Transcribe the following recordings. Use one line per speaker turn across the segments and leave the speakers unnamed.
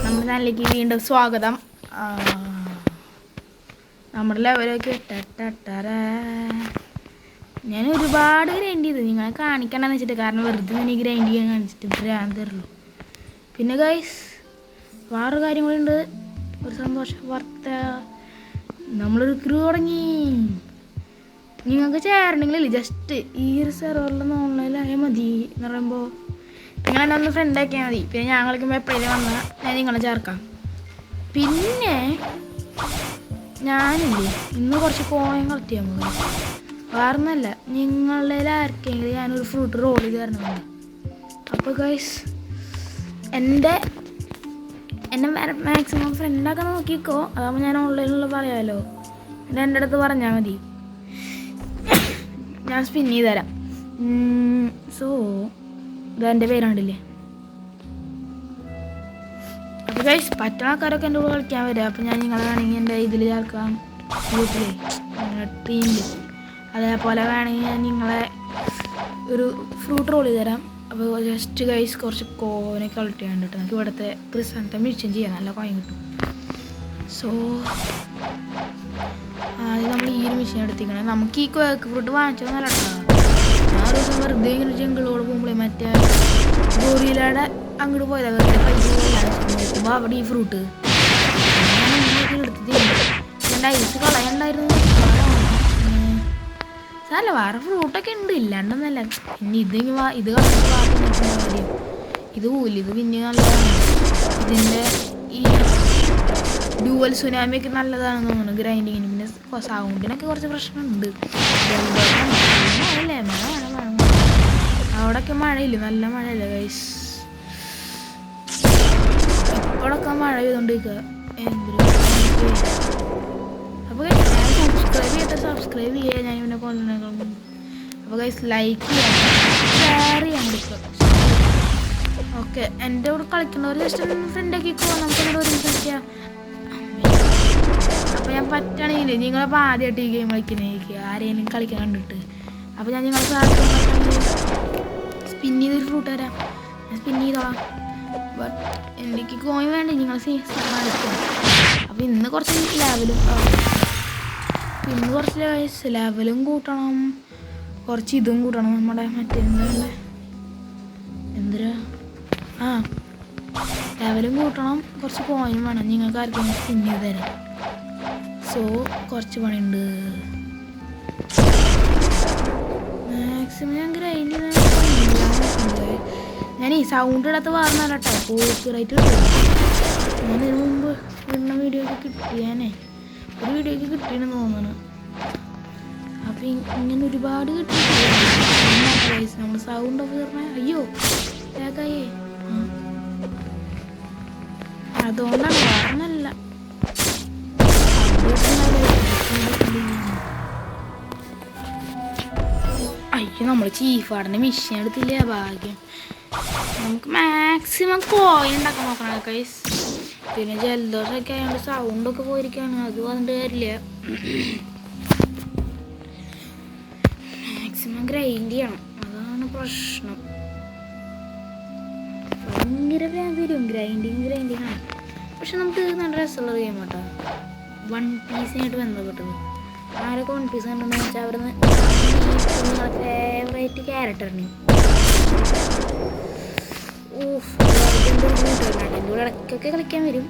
നമ്മുടെ ചാനലിലേക്ക് വീണ്ടും സ്വാഗതം. നമ്മുടെ ലെവലൊക്കെ ഞാൻ ഒരുപാട് ഗ്രൈൻഡ് ചെയ്തു നിങ്ങളെ കാണിക്കണമെന്ന് വെച്ചിട്ട്, കാരണം വെറുതെ ഞാൻ ഈ ഗ്രൈൻഡ് ചെയ്യാൻ കാണിച്ചിട്ട് ഭ്രാന്ത് തരുള്ളൂ. പിന്നെ ഗൈസ് വേറൊരു കാര്യം കൂടി ഉണ്ട്, ഒരു സന്തോഷ വാർത്ത. നമ്മളൊരു ക്രൂ തുടങ്ങി. നിങ്ങൾക്ക് ചേരണമെങ്കിൽ ജസ്റ്റ് ഈ ഒരു സെർവറിലൊന്ന് ഓൺലൈനിലായാൽ മതി എന്ന് പറയുമ്പോൾ നിങ്ങളെന്നെ ഒന്ന് ഫ്രണ്ട് ആക്കിയാൽ മതി. പിന്നെ ഞാൻ കളിക്കുമ്പോൾ എപ്പോഴേലും വന്നാൽ ഞാൻ നിങ്ങളെ ചേർക്കാം. പിന്നെ ഞാനില്ലേ ഇന്ന് കുറച്ച് കോയിൻ കളക്ട് ചെയ്യാൻ പോകുന്നത്. വേറൊന്നല്ല, നിങ്ങളുടെ ആർക്കെങ്കിലും ഞാനൊരു ഫ്രൂട്ട് റോൾ ചെയ്ത് തരണമുണ്ട്. അപ്പോൾ ഗൈസ് എന്നെ മാക്സിമം ഫ്രണ്ടാക്കാൻ നോക്കിക്കോ. അതാകുമ്പോൾ ഞാൻ ഓൺലൈനിലുള്ള പറയാമല്ലോ. എൻ്റെ അടുത്ത് പറഞ്ഞാൽ മതി, ഞാൻ സ്പിൻ ചെയ്ത് തരാം. സോ ഇതെൻ്റെ പേരാണ്ടില്ലേ. അപ്പോൾ ഗൈസ് പറ്റുന്ന ആൾക്കാരൊക്കെ എൻ്റെ കൂടെ കളിക്കാൻ വരിക. അപ്പോൾ ഞാൻ നിങ്ങളെ വേണമെങ്കിൽ എൻ്റെ ഇതിൽ ചേർക്കാം, ഗ്രൂപ്പിലേ ടീമിൽ. അതേപോലെ വേണമെങ്കിൽ ഞാൻ നിങ്ങളെ ഒരു ഫ്രൂട്ട് റോൾ ചെയ്ത് തരാം. അപ്പോൾ ജസ്റ്റ് ഗൈസ് കുറച്ച് കോനെ കളക്ട് ചെയ്യാൻ കേട്ടോ. നമുക്ക് ഇവിടുത്തെ ക്രിസ്താനത്തെ മിഷൻ ചെയ്യാൻ നല്ല കോയിൻ കിട്ടും. സോ ആദ്യം നമ്മൾ ഈ ഒരു മിഷൻ എടുത്തിക്കണം. നമുക്ക് ഈ ഫ്രൂട്ട് വാങ്ങിച്ചത് നല്ല കേട്ടോ. ആ ഒരു ദിവസം വെറുതെ ഇങ്ങനെ ജംഗിളോട് പോകുമ്പോഴേ മറ്റേ ഗോറിയിലൂടെ അങ്ങോട്ട് പോയതാ, വെറുതെ പൈസ നോക്കുമ്പോൾ അവിടെ ഈ ഫ്രൂട്ട് എടുത്തിട്ട് എൻ്റെ ഐസ് കളയണ്ടായിരുന്നു. സാരല്ല, വേറെ ഫ്രൂട്ടൊക്കെ ഉണ്ട്, ഇല്ലാണ്ടൊന്നല്ല. പിന്നെ ഇത് കളഞ്ഞിട്ട് ഇത് പോലും ഇത് പിന്നെ നല്ലതാണ്. ഇതിൻ്റെ ഈ ഡ്യുവൽ സുനാമിയൊക്കെ നല്ലതാണെന്ന് തോന്നുന്നു ഗ്രൈൻഡിങ്ങിന്. പിന്നെ സൗണ്ടിനൊക്കെ കുറച്ച് പ്രശ്നമുണ്ട്. മഴയല്ലേ, മഴ അവിടെയൊക്കെ മഴയില്ല, നല്ല മഴയല്ലേ ഗൈസ്. ഇപ്പോഴൊക്കെ മഴ ചെയ്തുകൊണ്ടിരിക്കുക. അപ്പോൾ സബ്സ്ക്രൈബ് ചെയ്യുക, ഞാൻ ഇവനെ കൊല്ലുന്നേക്കും. അപ്പോൾ ഗൈസ് ലൈക്ക് ചെയ്യാം, ഷെയർ ചെയ്യാൻ കൊടുക്കുക. ഓക്കെ, എൻ്റെ കൂടെ കളിക്കുന്നവർ ജസ്റ്റ് ഫ്രണ്ടാക്കി പോകാം, നമുക്ക് എന്നോട് ഒരുമിച്ച് കളിക്കാം. അപ്പോൾ ഞാൻ പറ്റുകയാണെങ്കിൽ നിങ്ങളിപ്പോൾ ആദ്യമായിട്ട് ഈ ഗെയിം കളിക്കുന്നതായിരിക്കും ആരെങ്കിലും കളിക്കാൻ കണ്ടിട്ട്. അപ്പോൾ ഞാൻ നിങ്ങൾക്ക് സ്പിൻ ചെയ്തൊരു ഫ്രൂട്ട് തരാം, ഞാൻ സ്പിൻ ചെയ്തോളാം. ബട്ട് എനിക്ക് കോയിൻ വേണ്ട, നിങ്ങൾ കളിക്കാം. അപ്പോൾ ഇന്ന് കുറച്ച് ലെവലും കൂട്ടണം, കുറച്ച് ഇതും കൂട്ടണം. നമ്മുടെ മറ്റേ എന്തിനാ ലെവലും കൂട്ടണം, കുറച്ച് കോയിനും വേണം. നിങ്ങൾക്ക് ആർക്കെങ്കിലും സ്പിൻ ചെയ്ത് തരാം. സോ കുറച്ച് പണിയുണ്ട്. മാക്സിമം ഞാൻ ഗ്രൈൻഡ് ഞാൻ ഈ സൗണ്ട് ഇടാത്ത വാർന്നല്ല കേട്ടോ, കോപ്പിറൈറ്റ് കിട്ടും. ഞാൻ ഇതിനു മുമ്പ് ഇടുന്ന വീഡിയോയ്ക്ക് കിട്ടിയാനേ ഒരു വീഡിയോയ്ക്ക് കിട്ടിയെന്ന് തോന്നുന്നു. അപ്പം ഇങ്ങനെ ഒരുപാട് കിട്ടിയിട്ടില്ല. നമ്മൾ സൗണ്ട് ഒക്കെ പറഞ്ഞാൽ അയ്യോ കേക്കായേ, അതുകൊണ്ടാണ് വാർന്നല്ല. അയ്യോ നമ്മൾ ചീഫ് ആടിൻ്റെ മിഷൻ എടുത്തില്ല, ഭാഗ്യം. നമുക്ക് മാക്സിമം കോയിൻ ഉണ്ടാക്കാൻ നോക്കണം ഗൈസ്. പിന്നെ ജലദോഷമൊക്കെ ആയതുകൊണ്ട് സൗണ്ടൊക്കെ പോയിരിക്കുകയാണ്, അത് വന്നിട്ട് കാര്യമില്ല. മാക്സിമം ഗ്രൈൻഡ് ചെയ്യണം, അതാണ് പ്രശ്നം. ഭയങ്കര വരും ഗ്രൈൻഡിങ് ആണ്. പക്ഷെ നമുക്ക് നല്ല രസമുള്ള ഗെയിം കേട്ടോ. വൺ പീസിനായിട്ട് ബന്ധപ്പെട്ടത് ആരൊക്കെ വൺ പീസ് കണ്ടെന്ന് വെച്ചാൽ അവിടുന്ന് നിങ്ങളുടെ ഫേവറേറ്റ് ക്യാരക്ടറിന് എൻ്റെ കൂടെ ഇടയ്ക്കൊക്കെ കളിക്കാൻ വരും.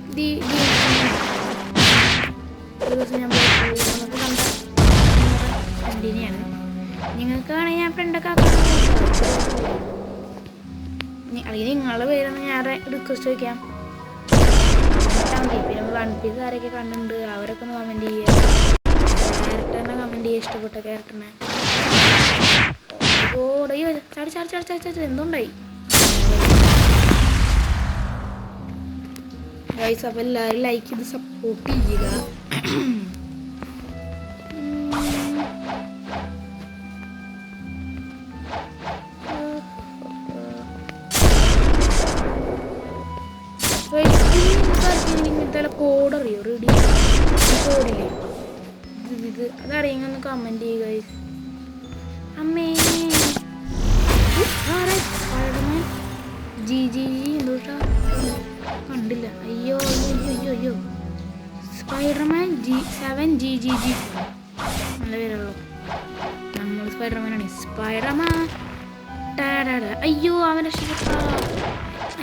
ഒരു ദിവസം ഞാൻ നമുക്ക് കണ്ട ഫ്രണ്ടിനെയാണ്. നിങ്ങൾക്കാണെങ്കിൽ ഞാൻ ഫ്രണ്ടൊക്കെ ആക്കാൻ അല്ലെങ്കിൽ നിങ്ങളുടെ പേരൊന്ന് ഞാൻ റിക്വസ്റ്റ് വയ്ക്കാം. പിന്നെ വൺ പീസ് ആരൊക്കെ കണ്ടിട്ടുണ്ട് അവരൊക്കെ ഒന്ന് കമൻറ്റ് ചെയ്യുക. ക്യാരക്ടറിനെ കമൻറ്റ് ചെയ്യുക, ഇഷ്ടപ്പെട്ട ക്യാരക്ടറിനെ. ഓടയോ ചാടി എന്തുണ്ടായി ഗൈസ്. അപ്പോൾ എല്ലാവരും ലൈക്ക് ചെയ്ത് സപ്പോർട്ട് ചെയ്യുക. ഇങ്ങനത്തെ കോഡ് അറിയോ? റെഡി കോഡില്ലേ ഇത് അതറിയെങ്കിൽ കമൻറ്റ് ചെയ്യുക ഗൈസ്. അമ്മേ ജി എന്തോട്ടാ കണ്ടില്ല, അയ്യോ സ്പൈഡർമാൻ G7GGG നല്ല പേരുള്ളൂ. നമ്മൾ സ്പൈഡർമാനാണ്. സ്പൈഡർമാൻ അയ്യോ അവനെ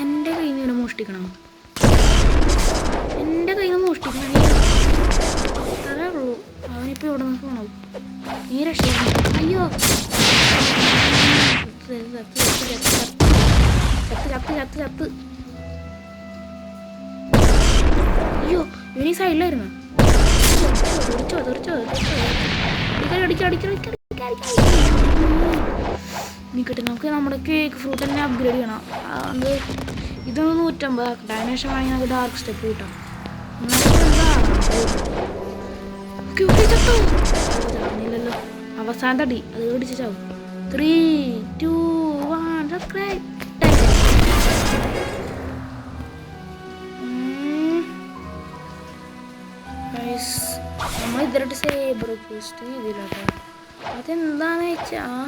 എൻ്റെ കയ്യിൽ നിന്ന് മോഷ്ടിക്കണം. എൻ്റെ കയ്യിൽ നിന്ന് മോഷ്ടിക്കണം. അത്രേ ഉള്ളൂ. അവനിപ്പോൾ ഇവിടെ നിന്ന് പോകണം. നീ രക്ഷ. അയ്യോ ചത്ത് അയ്യോ ഇവനീ സൈഡിലായിരുന്നു. നിൽക്കട്ടെ, നമുക്ക് നമ്മുടെ കേക്ക് ഫ്രൂട്ട് തന്നെ അപ്ഗ്രേഡ് ചെയ്യണം. അത് ഇതൊന്ന് 150 ആക്കട്ടെ. അതിനുശേഷം വേണമെങ്കിൽ നമുക്ക് ഡാർക്ക് സ്റ്റെപ്പ് കിട്ടാം. ഇല്ലല്ലോ അവസാന തടി അത് പിടിച്ച് ചാവും. 3, 2, 1 സബ്സ്ക്രൈബ്. നമ്മൾ ഇതിലോട്ട് സേബർ പോസ്റ്റ് ചെയ്തില്ലാട്ടോ. അതെന്താണെന്ന് വെച്ചാൽ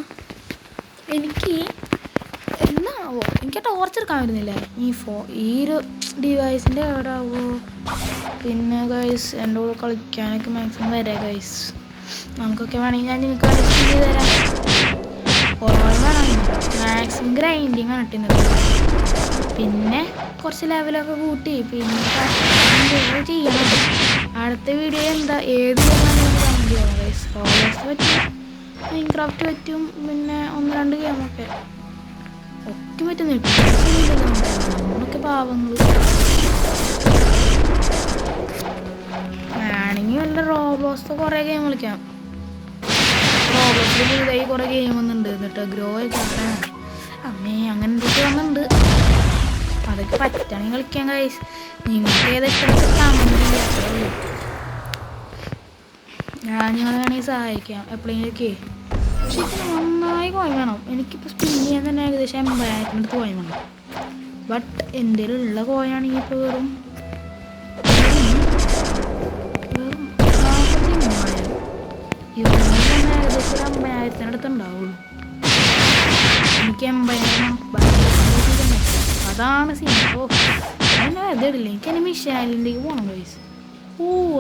എന്താണാവോ എനിക്ക് ടോർച്ച് എടുക്കാൻ വരുന്നില്ല. ഈ ഒരു ഡിവൈസിൻ്റെ എവിടെ ആവോ. പിന്നെ ഗൈസ് എൻ്റെ കൂടെ കളിക്കാനൊക്കെ മാക്സിമം വരാം ഗൈസ്. നമുക്കൊക്കെ വേണമെങ്കിൽ ഞാൻ നിങ്ങൾക്ക് ചെയ്ത് തരാം. മാക്സിമം ഗ്രൈൻഡിങ് ആണ് ഇട്ടുന്നത്. പിന്നെ കുറച്ച് ലെവലൊക്കെ കൂട്ടി പിന്നെ ചെയ്യണം. അടുത്ത വീഡിയോ എന്താ ഏത് ഗൈസ്. റോളേഴ്സ് പറ്റും, മൈൻക്രാഫ്റ്റ് പറ്റും, പിന്നെ 1-2 ഗെയിമൊക്കെ പറ്റുന്ന നമ്മളൊക്കെ പാവങ്ങൾ. വേണമെങ്കിൽ വല്ല റോബ്ലോക്സ് കുറേ ഗെയിം കളിക്കാം. റോബ്ലോക്സിൽ പുതുതായി കുറേ ഗെയിം വന്നിട്ടുണ്ട്. എന്നിട്ട് ഗ്രോ കാണാൻ അമ്മേ അങ്ങനെ എന്തൊക്കെ വന്നിട്ടുണ്ട്. അതൊക്കെ പറ്റുകയാണെങ്കിൽ കളിക്കാൻ ഗൈസ്. നിങ്ങൾക്ക് ഏതൊക്കെ കമന്റ് ചെയ്യാറുള്ളൂ. ഞാൻ നിങ്ങളെ വേണമെങ്കിൽ സഹായിക്കാം എപ്പോഴെങ്കിലൊക്കെ. പക്ഷെ എനിക്ക് നന്നായി കോയിൻ വേണം. എനിക്കിപ്പോൾ സ്പിൻ ചെയ്യാൻ തന്നെ ഏകദേശം 80,000 കോയിൻ വേണം. ബട്ട് എൻ്റെ ഉള്ള കോയിനാണെങ്കിൽ ഇപ്പോൾ വെറും 43,000. ഇതൊന്നും തന്നെ ഏകദേശം 50,000 അടുത്ത് ഉണ്ടാവുള്ളൂ. എനിക്ക് 80,000 അതാണ് സിനിമ. എന്നെ ഇതിടില്ല. എനിക്ക് എൻ്റെ മിഷാലിൻ്റെക്ക് പോകണം ഗൈസ്.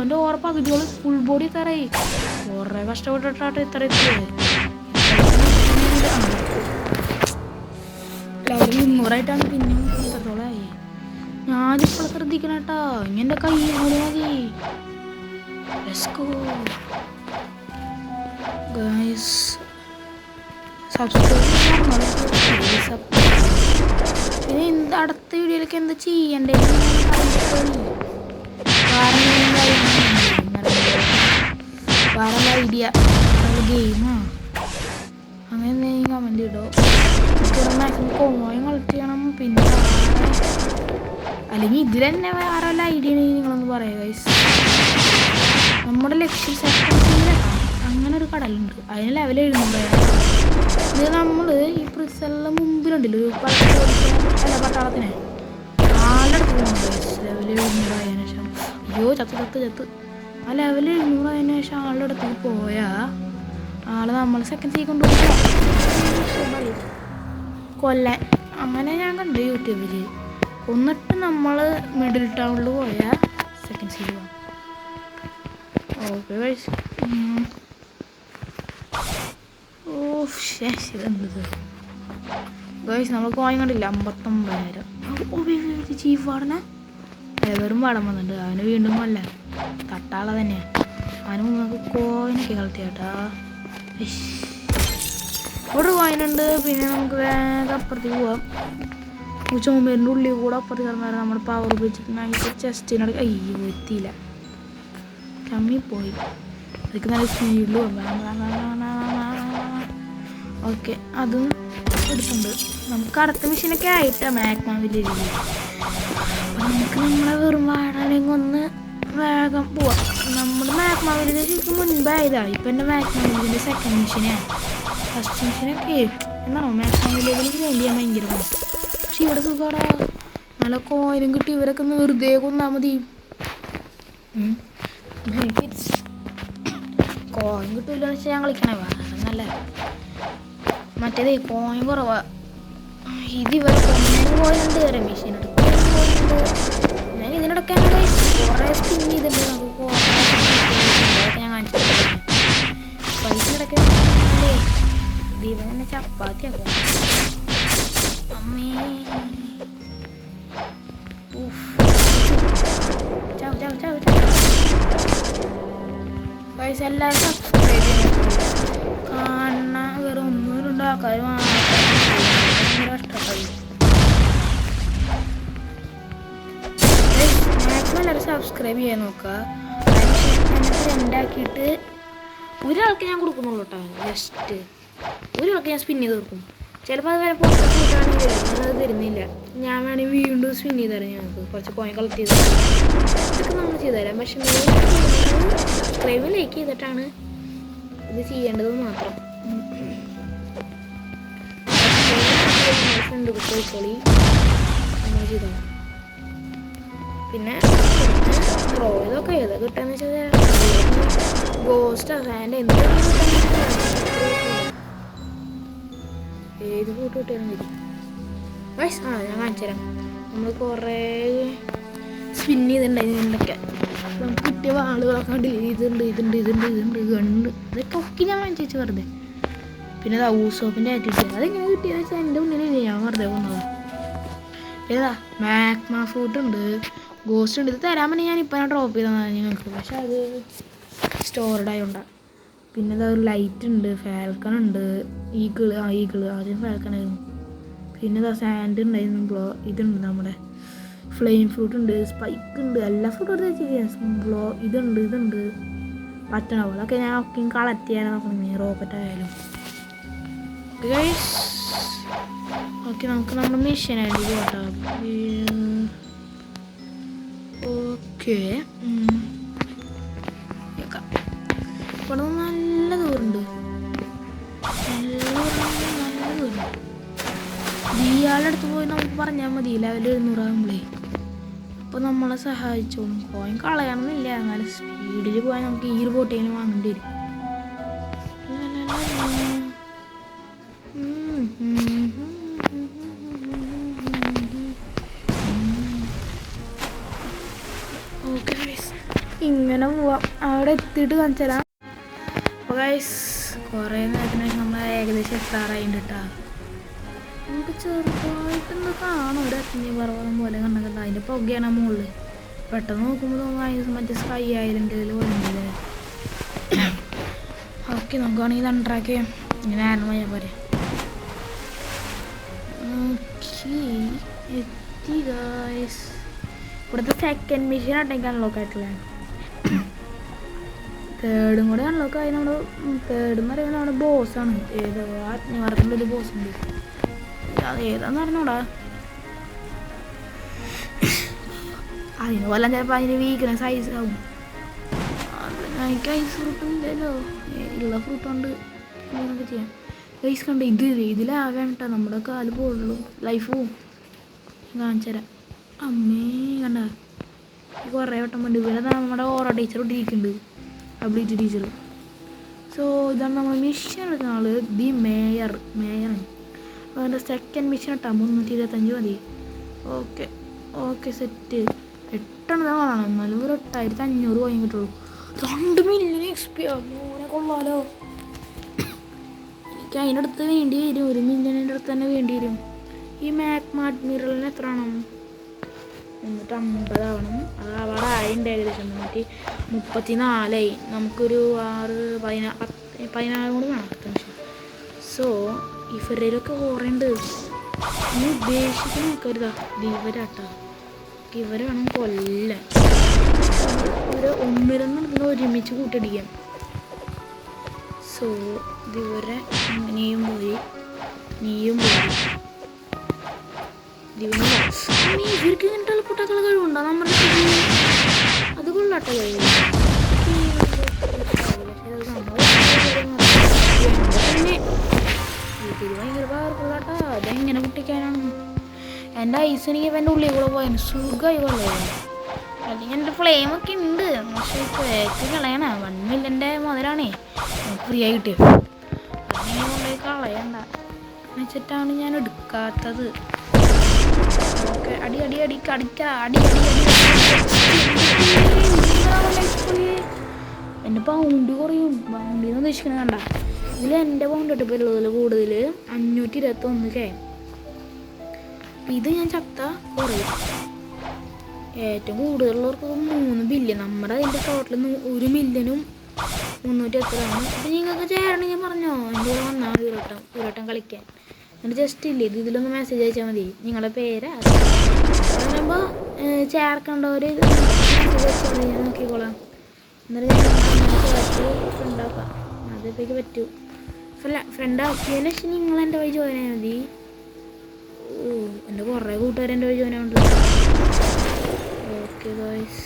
എൻ്റെ ഓരോ പകുതിയോളം ഫുൾ ബോഡി തറയി കുറേ കഷ്ടപ്പെട്ടിട്ടാട്ട് ഇത്ര ലെവൽ 200ആയിട്ടാണ്. പിന്നെയും ഇത്രത്തോളമായി. ഞാനിപ്പോൾ ശ്രദ്ധിക്കണം കേട്ടോ. ഇനി എൻ്റെ കയ്യിൽ കൂടി മതി. ഗൈസ് പിന്നെ അടുത്ത വീഡിയോയിലൊക്കെ എന്താ ചെയ്യണ്ടേ വേറെ ഐഡിയ ഗെയിമാ അങ്ങനെ എന്തെങ്കിലും കമൻറ്റ് ഇടോ. മാക്സിമം കോയിൻ കളക്ട് ചെയ്യണം. പിന്നെ അല്ലെങ്കിൽ ഇതിൽ തന്നെ വേറെ വല്ല ഐഡിയ ഉണ്ടെങ്കിൽ നിങ്ങളൊന്ന് പറയുക ഗൈസ്. നമ്മുടെ ലക്ഷ്യം അങ്ങനെ ഒരു കടലുണ്ട്. അതിന് ലെവൽ 700. ഇത് നമ്മൾ ഈ പ്രിസലിൻ്റെ മുമ്പിലുണ്ടല്ലോ ഒരു പട്ടാളത്തിന് ആളുടെ ലെവൽ 700 ആയതിനു ശേഷം അയ്യോ ചത്ത് ആ ലെവൽ 700 ആയതിനു ശേഷം ആളുടെ അടുത്തേക്ക് പോയാൽ ആള് നമ്മൾ സെക്കൻഡ് സീ കൊണ്ടുപോയി കൊല്ലാൻ. അങ്ങനെ ഞാൻ കണ്ടു യൂട്യൂബിൽ. എന്നിട്ട് നമ്മൾ മിഡിൽ ടൗണിൽ പോയാൽ സെക്കൻഡ് സീ പോകാം. Okay guys. ഇതെന്തത് ഗൈസ് നമ്മൾ കോയിൻ കണ്ടില്ല 59,000. ചീഫ് വാടന വെറും വാടം വന്നിട്ടുണ്ട്. അവന് വീണ്ടും കൊല്ല തട്ടാളെ തന്നെയാണ്. അവന് നമുക്ക് കോയിനൊക്കെ കളത്തി കേട്ടാ. ഒരു കോയിനുണ്ട്. പിന്നെ നമുക്ക് വേഗം അപ്പുറത്തേക്ക് പോവാം. ചുമരിൻ്റെ ഉള്ളിൽ കൂടെ അപ്പുറത്ത് കിടന്നാൽ നമ്മൾ പവർ ഉപയോഗിച്ചിട്ടുണ്ടെങ്കിൽ ചെസ്റ്റിനോട് അയ്യോ എത്തിയില്ല. കമ്മിപ്പോയി. അതൊക്കെ നല്ല സ്പീഡിൽ ഓക്കെ അതും എടുത്തുണ്ട്. നമുക്ക് അടുത്ത മെഷീനൊക്കെ ആയിട്ടാണ് മാക്മാവിൻ്റെ രീതിയിൽ. നമുക്ക് നമ്മളെ വെറും വാടാണെങ്കിൽ ഒന്ന് വേഗം പോവാം. നമ്മുടെ മാക്മാവിൻ്റെ ശരിക്കും മുൻപായതാണ്. ഇപ്പം എൻ്റെ മാക്മാവിൻ്റെ സെക്കൻഡ് മെഷീനാണ്. ഫസ്റ്റ് മെഷീനൊക്കെ എന്നാണോ മാക്മാവിലേക്ക് വേണ്ടി ചെയ്യാൻ ഭയങ്കര പണം. പക്ഷെ ഇവിടെ സുഖമാടാ. നല്ല കോയിനും കിട്ടി. ഇവരൊക്കെ ഒന്ന് വെറുതെ കൊന്നാൽ മതി. കോയിൻ കിട്ടില്ല വെച്ചാൽ ഞാൻ കളിക്കണേ വേറെ നല്ല. മറ്റേത് കോയിൻ കുറവാ. ഇത് ഇവരെ കോയിനുണ്ട്. മെഷീൻ ഞാൻ ഇതിനിടയ്ക്ക് കുറേ സ്പിൻ ചെയ്തിട്ടുണ്ട്. നമുക്ക് പൈസ എല്ലാവരും സബ്സ്ക്രൈബ് ചെയ്യുന്നു. കാണുന്ന വേറെ ഒന്നും രണ്ടാൾക്കാർ കഷ്ടപ്പാടി. മാക്സിമം എല്ലാവരും സബ്സ്ക്രൈബ് ചെയ്യാൻ നോക്കുക. ഉണ്ടാക്കിയിട്ട് ഒരാൾക്ക് ഞാൻ കൊടുക്കുന്നുള്ളൂ കേട്ടോ. ജസ്റ്റ് ഒരാൾക്ക് ഞാൻ സ്പിൻ ചെയ്ത് കൊടുക്കും. ചിലപ്പോൾ അത് വരെ പുറത്തൊക്കെ കിട്ടുകയാണെങ്കിൽ അത് തരുന്നില്ല. ഞാൻ വേണമെങ്കിൽ വീണ്ടും സ്പിൻ ചെയ്ത് തരാം. ഞങ്ങൾക്ക് കുറച്ച് കോയിൻ കളക്ട് ചെയ്ത് ഇതൊക്കെ നമ്മൾ ചെയ്തു തരാം. പക്ഷെ സബ്സ്ക്രൈബ് ലൈക്ക് ചെയ്തിട്ടാണ് ഇത് ചെയ്യേണ്ടത് മാത്രം. ഫ്രണ്ട് കുട്ടികളി നമ്മൾ ചെയ്തോളാം. പിന്നെ ഡ്രോ ഇതൊക്കെ ഏതാ കിട്ടാന്ന് വെച്ചാൽ ഗോസ്റ്റ് സാൻഡ് ഏത് ഫോട്ടോ കിട്ടിയാലും മതി. ഞാൻ കാണിച്ചു തരാം. നമ്മൾ കുറേ സ്പിൻ ചെയ്തിട്ടുണ്ടായിരുന്നൊക്കെ നമുക്ക് കിട്ടിയ ആളുകളൊക്കെ ഇതുണ്ട് ഗണ്ട് ഇതൊക്കെ ഒക്കെ ഞാൻ വാങ്ങിച്ചു വെറുതെ. പിന്നെ ഊസോപ്പിൻ്റെ ആറ്റിട്ട് അതെങ്ങനെ കിട്ടിയെന്ന് വെച്ചാൽ എൻ്റെ മുന്നിൽ ഞാൻ വെറുതെ കൊന്നതാണ്. ഏതാ മാഗ്മ ഫ്രൂട്ട് ഉണ്ട്, ഗോസ്റ്റ് ഉണ്ട്. ഇത് തരാൻ വേണ്ടി ഞാനിപ്പോൾ ഡ്രോപ്പ് ചെയ്തതാണ് നിങ്ങൾക്ക്. പക്ഷെ അത് സ്റ്റോർഡ് ആയതുകൊണ്ടാണ്. പിന്നെ ഇതാ ഒരു ലൈറ്റ് ഉണ്ട്, ഫാൽക്കൺ ഉണ്ട്, ഈഗിള് ആദ്യം ഫാൽക്കൺ ആയിരുന്നു. പിന്നെ ഇതാ സാൻഡ് ഉണ്ടായിരുന്നു, ഇതുണ്ട് നമ്മുടെ ഫ്ലെയിം ഫ്രൂട്ട് ഉണ്ട്, സ്പൈക്ക് ഉണ്ട്, എല്ലാ ഫ്രൂട്ടും ഇതുണ്ട് പറ്റണ പോലെ അതൊക്കെ ഞാൻ ഒക്കെ കളക്ട് ചെയ്യാൻ നോക്കണം. റോക്കറ്റ് ആയാലും ഓക്കെ. നമുക്ക് നമ്മുടെ മിഷനായിട്ട് പോട്ടോ. ഓക്കെ ഇവിടെ നല്ല ദൂരമുണ്ട്. നല്ല ദൂരം. ഇയാളുടെ അടുത്ത് പോയി നമുക്ക് പറഞ്ഞാൽ മതി ലെവൽ 700 ആകുമ്പോഴേ. അപ്പോൾ നമ്മളെ സഹായിച്ചോളും. കോയിൻ കളയണമെന്നില്ല, എന്നാലും സ്പീഡിൽ പോയാൽ നമുക്ക് ഈ ഒരു ബോട്ടേലും വാങ്ങേണ്ടി വരും. ഓക്കെ ഗൈസ്, ഇങ്ങനെ പോവാം. അവിടെ എത്തിയിട്ട് കാണിച്ചു തരാം. അപ്പോൾ ഗൈസ് കുറേ നേരത്തിന് ശേഷം നമ്മൾ ഏകദേശം എത്താറായിട്ടുണ്ട് കേട്ടോ. നമുക്ക് ചെറുതായിട്ടൊന്ന് കാണും ഒരു അഗ്നി പർവ്വതം പോലെ കണ്ടത്. അതിൻ്റെ പുകയാണ് മുകളിൽ. പെട്ടെന്ന് നോക്കുമ്പോൾ തോന്നുന്നു മറ്റേ സ്കൈ ഐലൻഡിൽ വരുന്നില്ലേ. ഓക്കെ, നമുക്കാണെങ്കിൽ അണ്ടറാക്കി ഇങ്ങനെ ആരണം ചെയ്യാൻ പോരെ. ഓക്കെ, എത്തി ഗൈസ്. ഇവിടുത്തെ സെക്കൻഡ് മിഷൻ ആട്ടെങ്കിൽ അൺലോക്ക് ആയിട്ടില്ല. തേർഡും കൂടെ അൺലോക്ക് ആയി. നമ്മൾ തേർഡെന്ന് പറയുമ്പോൾ നമ്മുടെ ബോസാണ്. ഏതോ അഗ്നിവർത്തിൻ്റെ ഒരു ബോസ് ഉണ്ട്. അത് ഏതാന്ന് പറഞ്ഞോടാ. അതിന് കൊല്ലം ചിലപ്പോൾ അതിന് വീക്ക്നെസ് ഐസ് ആവും. എനിക്ക് ഐസ് ഫ്രൂട്ടും ഇല്ലല്ലോ. ഉള്ള ഫ്രൂട്ട് കൊണ്ട് ഇങ്ങനെയൊക്കെ ചെയ്യാം. ഐസ് കണ്ട് ഇതിലാകാൻ കേട്ടോ നമ്മുടെ കാല് പോകുള്ളൂ. ലൈഫ് പോവും. കാണിച്ചു തരാം. അമ്മേ കണ്ട കുറേ വട്ടം വേണ്ടി. ഇവിടെ നമ്മുടെ ഓരോ ടീച്ചർ ഇട്ടിരിക്കുന്നുണ്ട്, അബ്ലിറ്റി ടീച്ചർ. സോ ഇതാണ് നമ്മൾ മിഷൻ എടുക്കുന്ന ആള്. ദി മേയറാണ്. അതിൻ്റെ സെക്കൻഡ് മിഷൻ ഇട്ടാ 325 മതി. Okay set. 8 കാണാം. എന്നാലും ഒരു 8500 കോയിൻ കിട്ടുള്ളൂ. 2 മില്യൺ XP അങ്ങനെ കൊള്ളാലോ. എനിക്ക് അതിൻ്റെ അടുത്ത് വേണ്ടി വരും. 1 മില്യണിൻ്റെ അടുത്ത് തന്നെ വേണ്ടി വരും. ഈ മാഗ്മ അഡ്മിറലിന് എത്ര ആണോ? 150 ആവണം. അത് അവിടെ ആയിണ്ട് ഏകദേശം 134. നമുക്കൊരു 16 കൂടി വേണം. സോ ഇവരിലൊക്കെ ഓറേണ്ടത് നീ ഉദ്ദേശിച്ച് നോക്കരുതാ. ഇവരാട്ടാ, ഇവരെ വേണം കൊല്ലാൻ. ഒരു ഒന്നിലൊന്നും ഒരുമിച്ച് കൂട്ടിയടിക്കാം. സോ ഇവരെ നീയും പോയി. ഇവർക്ക് ഇങ്ങനത്തെ എളുപ്പട്ടാക്കൾ കഴിവുണ്ടോ നമ്മുടെ? അത് കൊള്ളാട്ട കഴിവ്. ഇതിൽ ഭയങ്കര പവർഫുള്ളാട്ടാ. അതെങ്ങനെ പൊട്ടിക്കാനാണ്? എൻ്റെ ഐസ് എനിക്ക് എൻ്റെ ഉള്ളിൽ കൂടെ പോയാൽ സുഖമായി കൊള്ളായിരുന്നു. അല്ലെങ്കിൽ എൻ്റെ ഫ്ലെയിമൊക്കെ ഉണ്ട്. പക്ഷേ കേക്ക് കളയണ 1 മില്യൻ്റെ മുതലാണേ ഫ്രീ ആയി കിട്ടിയത്. അതിങ്ങനെ കൊണ്ടുപോയി കളയണ്ട എന്ന് വെച്ചിട്ടാണ് ഞാൻ എടുക്കാത്തത്. ഓക്കെ, അടി എൻ്റെ പൗണ്ട് കുറയും. പൗണ്ടിന്ന് ഉദ്ദേശിക്കണ കണ്ട. ഇതിൽ എൻ്റെ പൗണ്ട് ഇട്ടിപ്പോൾ കൂടുതൽ 521K. ഇത് ഞാൻ ചത്ത കുറയും. ഏറ്റവും കൂടുതലുള്ളവർക്ക് 3 ബില്യൺ. നമ്മുടെ അതിൻ്റെ ടോട്ടൽ 1 മില്യനും 300 എത്രയാണ്. അപ്പം നിങ്ങൾക്ക് ചേരണമെങ്കിൽ പറഞ്ഞോ, എൻ്റെ കൂടെ വന്നാൽ മതി ഒരു വട്ടം കളിക്കാൻ. എന്നിട്ട് ജസ്റ്റ് ഇല്ലേ ഇതിലൊന്ന് മെസ്സേജ് അയച്ചാൽ മതി, നിങ്ങളുടെ പേര് പറയുമ്പോൾ ചേർക്കേണ്ടവർ മെസ്സേജ് അയച്ചാൽ മതി, ഞാൻ നോക്കിക്കോളാം. എന്നിട്ട് ഞാൻ ഫ്രണ്ടാക്കാം, അതേക്ക് പറ്റൂ. ഫ്രണ്ട് ആക്കിയതിന് ശേഷം നിങ്ങൾ എൻ്റെ വഴി ജോയിൻ ആയാൽ മതി. എൻ്റെ കുറേ കൂട്ടുകാർ എൻ്റെ വഴി ജോയിൻ ആവുന്നുണ്ട്. ഓക്കെ ഗായ്സ്,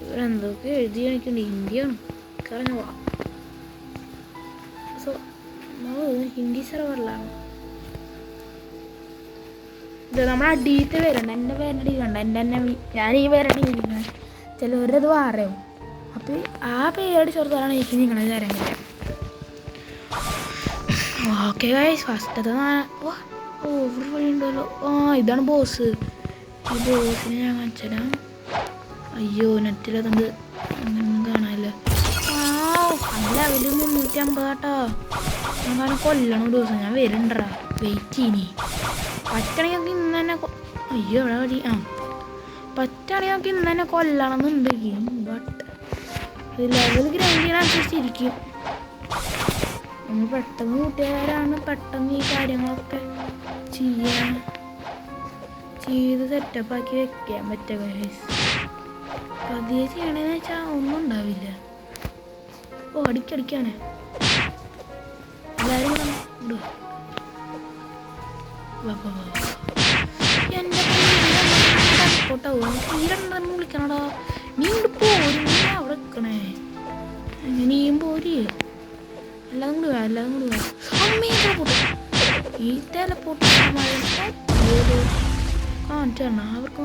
ഇവരെന്തൊക്കെ എഴുതി കാണിക്കുന്നുണ്ട്, ഹിന്ദിയാണ് കറഞ്ഞു പോവാം. സോ ഹിന്ദി സെർവറിലാണ് ഇത്. നമ്മുടെ അടിയത്തെ പേരുണ്ട്, എൻ്റെ പേരിൻ്റെ അടിയിലുണ്ട്. ഞാൻ ഈ പേരുടെ ഇരിക്കുന്നത് ചിലവരത് മാറിയും. അപ്പോൾ ആ പേരുടെ ചെറുതാണ് എനിക്ക് നിങ്ങളെ തരാൻ കഴിയും. ഓക്കെ ഗൈസ്, ഫസ്റ്റത്തെ ഓവർ വഴി ഉണ്ടല്ലോ. ഇതാണ് ബോസ്. ഈ ബോസിനെ ഞാൻ കാണിച്ചാ. അയ്യോ നെറ്റിലതുണ്ട്, അങ്ങനെയൊന്നും കാണാനില്ല. ലെവല് 350 കേട്ടോ. ഞാൻ കൊല്ലണം ഒരു ദിവസം. ഞാൻ വരുന്നുണ്ടാ, വെയിറ്റ് ചെയ്യണി. പറ്റണെങ്കിൽ ഇന്ന് തന്നെ അയ്യോ എവിടെ വഴി പറ്റുകയാണെങ്കിൽ നമുക്ക് ഇന്ന് തന്നെ കൊല്ലണം എന്നുണ്ടെങ്കിൽ. ബട്ട് ലെവൽ ഗ്രൈൻഡ് ചെയ്യാനനുസരിച്ചിരിക്കും. നമ്മൾ പെട്ടെന്ന് കൂട്ടുകാരാണ്, പെട്ടെന്ന് ഈ കാര്യങ്ങളൊക്കെ ചെയ്ത് സെറ്റപ്പാക്കി വെക്കാൻ പറ്റുക. പതിയെ ചെയ്യണമെന്ന് വെച്ചാൽ ഒന്നും ഉണ്ടാവില്ല. അടിക്കടിക്കാണ് എല്ലാവരും എൻ്റെ തീരണ്ടെന്ന് വിളിക്കണടാ. നീ ഇവിടെ പോരും, നീ അവിടെ വെക്കണേ, നീയും പോര്. എല്ലാതും കൂടി വേണം. അമ്മേ പോട്ടെ, ഈ തലപ്പോട്ട് കാണിച്ചാണ് അവർക്ക്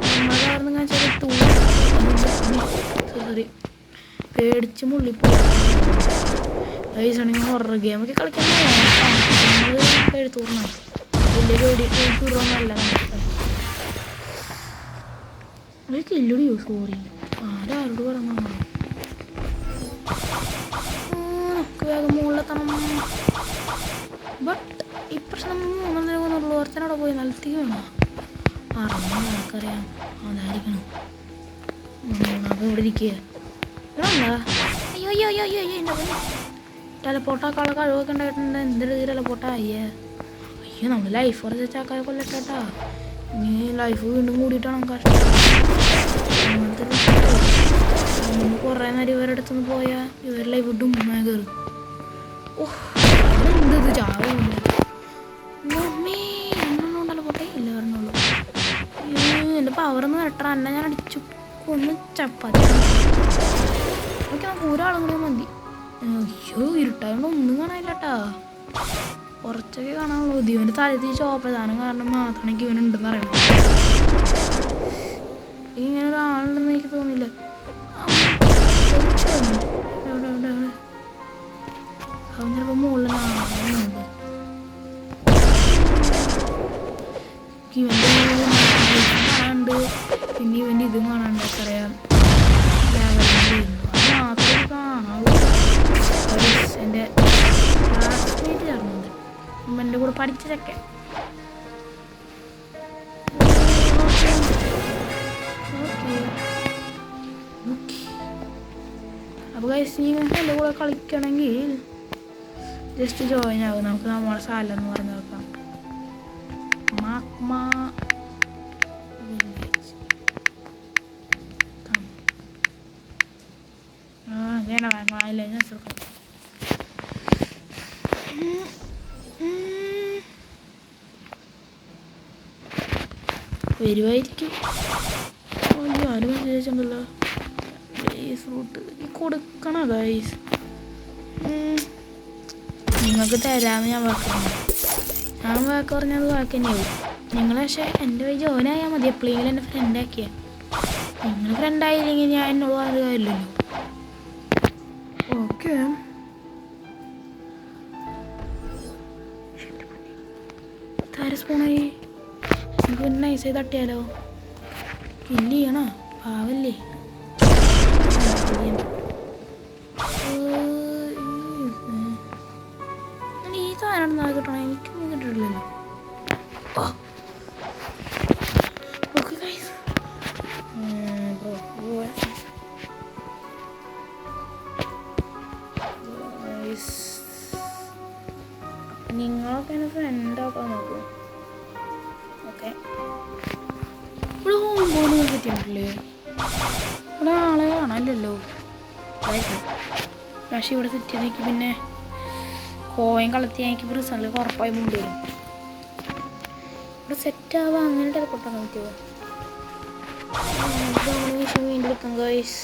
നമ്മളാർന്ന് കാണിച്ചാൽ സോറി പേടിച്ച് മുള്ളിപ്പോ. വയസ്സാണെങ്കിൽ ഹൊറർ ഗെയിമൊക്കെ കളിക്കാൻ എഴുത്തൂർന്ന വലിയ പേടിയൊന്നല്ല. ഒരു കില്ലുടിയോ സോറി, ആരോട് പറഞ്ഞു. നമുക്ക് വേഗം മുകളിലെത്തണം. ബട്ട് ഈ പ്രശ്നം 3 ഓർച്ചനോടെ പോയി നിലത്തി വേണോ ആർക്കറിയാം. അതായിരിക്കണം അപ്പോൾ ഇവിടെ ഇരിക്കുക. അയ്യോ എൻ്റെ ടെലപ്പോട്ടാക്കാനുള്ള കഴിവൊക്കെ ഉണ്ടായിട്ടുണ്ട്. എന്തൊരു ടെലപ്പോട്ടായ്യേ. അയ്യോ നമ്മൾ ലൈഫ് കുറച്ച് ചാക്കായ കൊല്ലട്ടാ. ഇനി ലൈഫ് വീണ്ടും കൂടിയിട്ടാണ് കഷ്ടം. കുറേ നേരം ഇവരുടെ അടുത്തുനിന്ന് പോയാൽ ഇവരുടെ ലൈഫ് ഡുമ്മ കയറും. എന്തത് ചാവില്ല ഉണ്ടല്ലോ പോട്ടെ. ഇല്ല പറഞ്ഞോളൂ. എൻ്റെ പവറൊന്ന് വെട്ടണം, എന്നെ ഞാൻ അടിച്ചു ഒന്ന് ചപ്പാത്തി. ഓക്കെ, നമുക്ക് ഒരാളും കൂടി മതി. അയ്യോ ഇരുട്ടായോണ്ട് ഒന്നും കാണാനില്ലട്ടാ, കുറച്ചൊക്കെ കാണാനുള്ളൂ. ഇവൻ്റെ തലത്തിൽ ചോപ്രധാനം കാരണം മാത്രമാണ് എനിക്ക് ഇവനുണ്ടെന്ന് അറിയണം. ഇങ്ങനെ ഒരാളുണ്ടെന്ന് എനിക്ക് തോന്നില്ല. അവൻ ചിലപ്പോൾ മുകളിൽ കാണാനുണ്ട്. ഇവൻ്റെ കാണാനുണ്ട്, പിന്നെ ഇവൻ്റെ ഇതും കാണാനുണ്ട്. എത്രയാ മാത്രമേ കാണാവൂ. എൻ്റെ ക്ലാസ്മേറ്റ് ചേർന്നുണ്ട്, എൻ്റെ കൂടെ പഠിച്ചതൊക്കെ. അപ്പോൾ ഗൈസ് നിങ്ങൾക്ക് എൻ്റെ കൂടെ കളിക്കണമെങ്കിൽ ജസ്റ്റ് ജോയിൻ ആകും. നമുക്ക് നമ്മളെ സ്ഥലം എന്ന് പറഞ്ഞു നോക്കാം. മാക്മ വില്ലേജ്. വരുമായിരിക്കും. ആരും വിചാരിച്ചിട്ടുണ്ടല്ലോ. ഗൈസ് റൂട്ട് കൊടുക്കണം ഗൈസ്. നിങ്ങൾക്ക് തരാമെന്ന് ഞാൻ വാക്കുന്നു. ഞാൻ വാക്ക് പറഞ്ഞത് വാക്ക് തന്നെയാവും. നിങ്ങൾ പക്ഷേ എൻ്റെ വഴി ജോയിനായാൽ മതി. എപ്പോഴെങ്കിലും എൻ്റെ ഫ്രണ്ടാക്കിയാൽ. നിങ്ങൾ ഫ്രണ്ടായില്ലെങ്കിൽ ഞാൻ എന്നോട് പറഞ്ഞ കാര്യമില്ലല്ലോ. ഓക്കെ, സ്പൂണായി നമുക്ക് പിന്നെ നൈസായി തട്ടിയാലോ. കില്ല് ചെയ്യണോ പാവല്ലേ. ഈ സാധനം നാളെ കിട്ടണം, എനിക്കൊന്നും കിട്ടില്ലല്ലോ. ഓക്കെ. ഇവിടെ ഹോം ബോർഡ് പറ്റിയിട്ടില്ലേ? ഇവിടെ ആളെ കാണാനില്ലല്ലോ. പക്ഷേ ഇവിടെ സെറ്റ് ചെയ്തേക്ക് പിന്നെ കോയം കളത്തി എനിക്ക് റിസൾട്ട് ഉറപ്പായി കൊണ്ടുവരും. ഇവിടെ സെറ്റാവാൻ അങ്ങനെ ടെലിപ്പോർട്ടാൻ പറ്റുമോ? വീണ്ടും എടുക്കാം ഗൈസ്.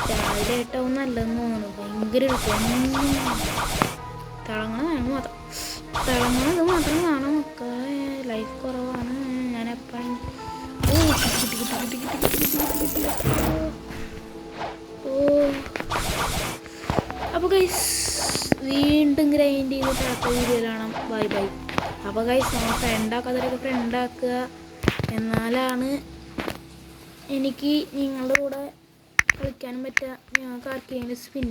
രാവിലെ ആയിട്ടാവും നല്ലതെന്ന് തോന്നുന്നു. ഭയങ്കര തിളങ്ങണത് മാത്രം കാണാൻ നോക്കുക. ലൈഫ് കുറവാണ്. ഞാൻ എപ്പോഴും അപ്പോൾ ഗൈസ് വീണ്ടും ഗ്രൈൻഡ് ചെയ്ത് അടുത്ത വീഡിയോയിൽ കാണാം. Bye bye. അപ്പോൾ ഗൈസ് നമ്മൾ ഫ്രണ്ടാക്കാത്തവരൊക്കെ ഫ്രണ്ടാക്കുക. എന്നാലാണ് എനിക്ക് നിങ്ങളുടെ കൂടെ കളിക്കാനും പറ്റുക. നിങ്ങൾക്ക് ആർക്കെങ്കിലും സ്പിൻ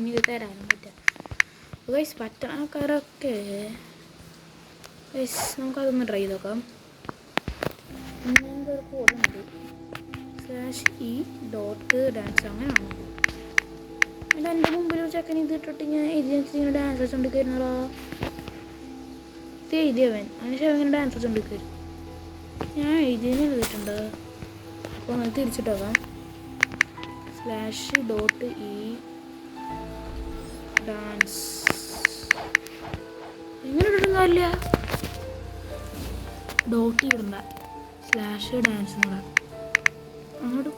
ചെയ്ത് തരാനും പറ്റുക. അപ്പോൾ ഗൈസ് പറ്റുന്ന ആൾക്കാരൊക്കെ ഗൈസ് നമുക്കതൊന്ന് ട്രൈ ചെയ്ത് നോക്കാം. ഒരു കോഡുണ്ട് /e.dance അങ്ങനെയാണോ? അല്ല എൻ്റെ മുമ്പിൽ ഒരു ചെക്കൻ ഇത് ഇട്ടിട്ട് ഞാൻ എഴുതിയ ഡാൻസ് വെച്ചോണ്ടിരിക്കുന്നോ? ഇത് എഴുതിയവൻ അതിനുശേഷം ഇങ്ങനെ ഡാൻസ് വെച്ചോണ്ടിരിക്കും. ഞാൻ എഴുതിയതിന് എഴുതിയിട്ടുണ്ട്. അപ്പോൾ നമുക്ക് തിരിച്ചിട്ടോക്കാം. /e.dance എങ്ങനെ ഇടുന്നില്ല. ഡോട്ട് ഇടണ്ട /dance അങ്ങോട്ട്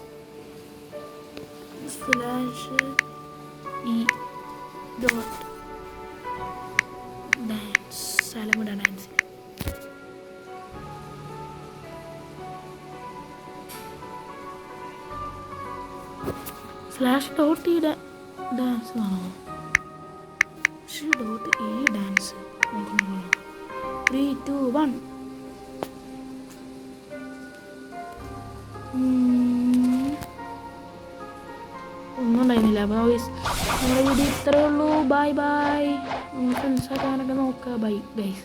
/e.dance സ്ഥലമിട ഡാൻസ്. /.e.dance ആണോ? /.e.dance 3, 2, 1. ഒന്നും ഉണ്ടായിരുന്നില്ല. അപ്പോൾ നമ്മുടെ വീഡിയോ ഇത്രയേ ഉള്ളൂ. Bye bye. ഫ്രണ്ട്സ് ആക്കാനൊക്കെ നോക്കുക. Bye guys.